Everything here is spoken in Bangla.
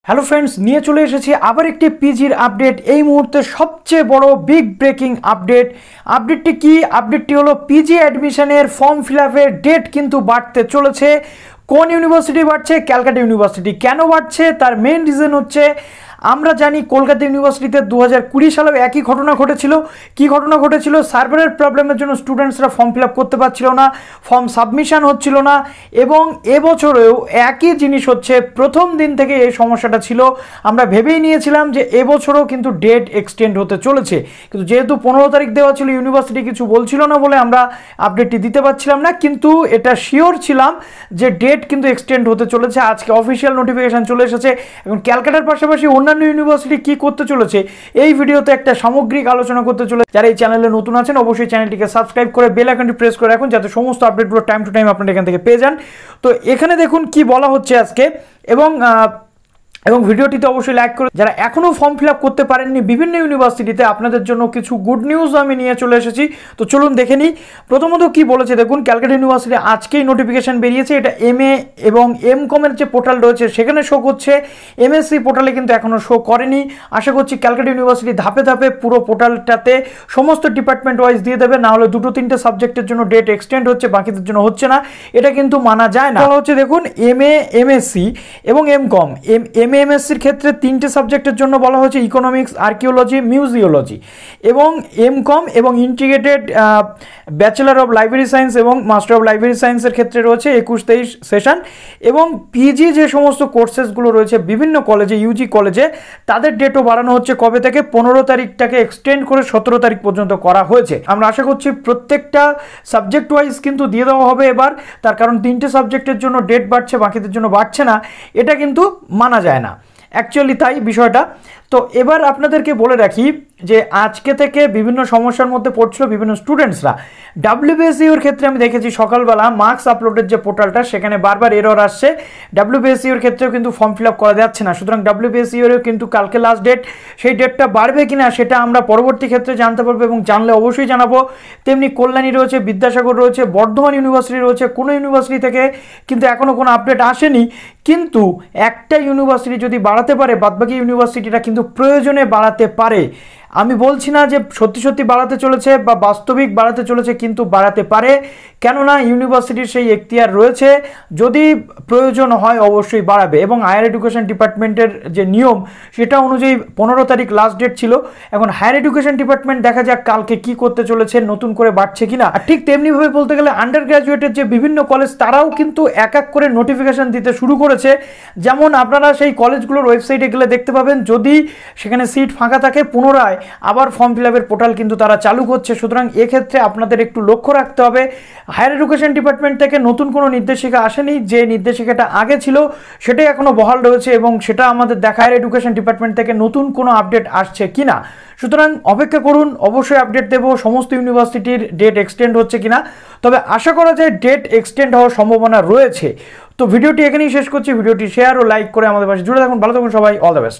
হ্যালো ফ্রেন্ডস, নিয়ে চলে এসেছি আবার একটি পিজির আপডেট। এই মুহূর্তে সবচেয়ে বড় বিগ ব্রেকিং আপডেটটি কি? আপডেটটি হলো পিজি অ্যাডমিশনের ফর্ম ফিল আপের ডেট কিন্তু বাড়তে চলেছে। কোন ইউনিভার্সিটি বাড়ছে? ক্যালকাটা ইউনিভার্সিটি। কেন বাড়ছে? তার মেন রিজন হচ্ছে আমরা জানি কলকাতা ইউনিভার্সিটিতে 2020 সালেও একই ঘটনা ঘটেছিল। কি ঘটনা ঘটেছিল? সার্ভারের প্রবলেমের জন্য স্টুডেন্টসরা ফর্ম ফিল আপ করতে পারছিল না, ফর্ম সাবমিশন হচ্ছিল না। এবং এবছরেও একই জিনিস হচ্ছে। প্রথম দিন থেকে এই সমস্যাটা ছিল। আমরা ভেবেই নিয়েছিলাম যে এবছরও কিন্তু ডেট এক্সটেন্ড হতে চলেছে, কিন্তু যেহেতু 15 তারিখ দেওয়া ছিল, ইউনিভার্সিটি কিছু বলছিল না বলে আমরা আপডেটটি দিতে পারছিলাম না। কিন্তু এটা শিওর ছিলাম যে ডেট কিন্তু এক্সটেন্ড হতে চলেছে। আজকে অফিসিয়াল নোটিফিকেশন চলে এসেছে। এখন ক্যালকাটার পাশাপাশি অন্যান্য ইউনিভার্সিটি কি করতে চলেছে এই ভিডিওতে একটা সামগ্রিক আলোচনা করতে চলেছে। যারা এই চ্যানেলে নতুন আছেন অবশ্যই চ্যানেলটিকে সাবস্ক্রাইব করে বেল আইকনটি প্রেস করে রাখুন, যাতে সমস্ত আপডেটগুলো টাইম টু টাইম আপনারা এখান থেকে পেয়ে যান। তো এখানে দেখুন কি বলা হচ্ছে আজকে, এবং ভিডিওটিতে অবশ্যই লাইক করে যারা এখনও ফর্ম ফিল আপ করতে পারেননি বিভিন্ন ইউনিভার্সিটিতে, আপনাদের জন্য কিছু গুড নিউজ আমি নিয়ে চলে এসেছি। তো চলুন দেখে নিই। প্রথমত কি বলেছে দেখুন, ক্যালকাটা ইউনিভার্সিটি আজকেই নোটিফিকেশন বেরিয়েছে। এটা MA এবং MCOM-এর যে পোর্টাল রয়েছে সেখানে শো করছে, MSc পোর্টালে কিন্তু এখনও শো করেনি। আশা করছি ক্যালকাটা ইউনিভার্সিটি ধাপে ধাপে পুরো পোর্টালটাতে সমস্ত ডিপার্টমেন্ট ওয়াইজ দিয়ে দেবে, না হলে 2-3টে সাবজেক্টের জন্য ডেট এক্সটেন্ড হচ্ছে, বাকিদের জন্য হচ্ছে না। এটা কিন্তু মানা যায় না। বলা হচ্ছে দেখুন MA MSc এবং MCOM। MSCর ক্ষেত্রে 3টে সাবজেক্টের জন্য বলা হয়েছে, ইকোনমিক্স, আর্কিওলজি, মিউজিওলজি। এবং MCOM এবং integrated bachelor of library science এবং মাস্টার অফ লাইব্রেরি সায়েন্সের ক্ষেত্রে রয়েছে 21-23 সেশন। এবং পিজি যে সমস্ত কোর্সেসগুলো রয়েছে বিভিন্ন কলেজে, ইউজি কলেজে, তাদের ডেটও বাড়ানো হচ্ছে। কবে থেকে? 15 তারিখটাকে এক্সটেন্ড করে 17 তারিখ পর্যন্ত করা হয়েছে। আমরা আশা করছি প্রত্যেকটা সাবজেক্ট ওয়াইজ কিন্তু দিয়ে দেওয়া হবে এবার। তার কারণ 3টে সাবজেক্টের জন্য ডেট বাড়ছে, বাকিদের জন্য বাড়ছে না। এটা কিন্তু মানা যায় না, অ্যাকচুয়ালি তাই বিষয়টা। তো এবার আপনাদেরকে বলে রাখি যে আজকে থেকে বিভিন্ন সমস্যার মধ্যে পড়ছিল বিভিন্ন স্টুডেন্টসরা। WBSUর ক্ষেত্রে আমি দেখেছি সকালবেলা মার্কস আপলোডের যে পোর্টালটা, সেখানে বারবার এরর আসছে। WBSUর ক্ষেত্রেও কিন্তু ফর্ম ফিল আপ করা যাচ্ছে না। সুতরাং WBSUরও কিন্তু কালকে লাস্ট ডেট। সেই ডেটটা বাড়বে কিনা সেটা আমরা পরবর্তী ক্ষেত্রে জানতে পারবো, এবং জানলে অবশ্যই জানাবো। তেমনি কল্যাণী রয়েছে, বিদ্যাসাগর রয়েছে, বর্ধমান ইউনিভার্সিটি রয়েছে। কোনো ইউনিভার্সিটি থেকে কিন্তু এখনও কোনো আপডেট আসেনি। কিন্তু একটা ইউনিভার্সিটি যদি বাড়াতে পারে, বাদবাকি ইউনিভার্সিটিটা কিন্তু প্রয়োজনে বাড়াতে পারে। আমি বলছি না যে সত্যি সত্যি বাড়াতে চলেছে বা বাস্তবিক বাড়াতে চলেছে, কিন্তু বাড়াতে পারে। কেননা ইউনিভার্সিটির সেই এখতিয়ার রয়েছে, যদি প্রয়োজন হয় অবশ্যই বাড়াবে। এবং হায়ার এডুকেশন ডিপার্টমেন্টের যে নিয়ম সেটা অনুযায়ী 15 তারিখ লাস্ট ডেট ছিল। এখন হায়ার এডুকেশন ডিপার্টমেন্ট দেখা যাক কালকে কি করতে চলেছে, নতুন করে বাড়ছে কিনা। আর ঠিক তেমনিভাবে বলতে গেলে আন্ডার গ্র্যাজুয়েটের যে বিভিন্ন কলেজ, তারাও কিন্তু এক এক করে নোটিফিকেশন দিতে শুরু করেছে। যেমন আপনারা সেই কলেজগুলোর ওয়েবসাইটে গেলে দেখতে পাবেন, যদি সেখানে সিট ফাঁকা থাকে পুনরায় আবার ফর্ম ফিল আপের পোর্টাল কিন্তু তারা চালু করছে। সুতরাং এক্ষেত্রে আপনাদের একটু লক্ষ্য রাখতে হবে। হায়ার এডুকেশন ডিপার্টমেন্ট থেকে নতুন কোনো নির্দেশিকা আসেনি। যে নির্দেশিকাটা আগে ছিল সেটাই এখনও বহাল রয়েছে, এবং সেটা আমাদের দেখা হায়ার এডুকেশন ডিপার্টমেন্ট থেকে নতুন কোনো আপডেট আসছে কিনা। সুতরাং অপেক্ষা করুন, অবশ্যই আপডেট দেবো সমস্ত ইউনিভার্সিটির ডেট এক্সটেন্ড হচ্ছে কিনা। তবে আশা করা যায় ডেট এক্সটেন্ড হওয়ার সম্ভাবনা রয়েছে। তো ভিডিওটি এখানেই শেষ করছি। ভিডিওটি শেয়ার ও লাইক করে আমাদের পাশে জুড়ে থাকুন। ভালো থাকুন সবাই, অল দ্য বেস্ট।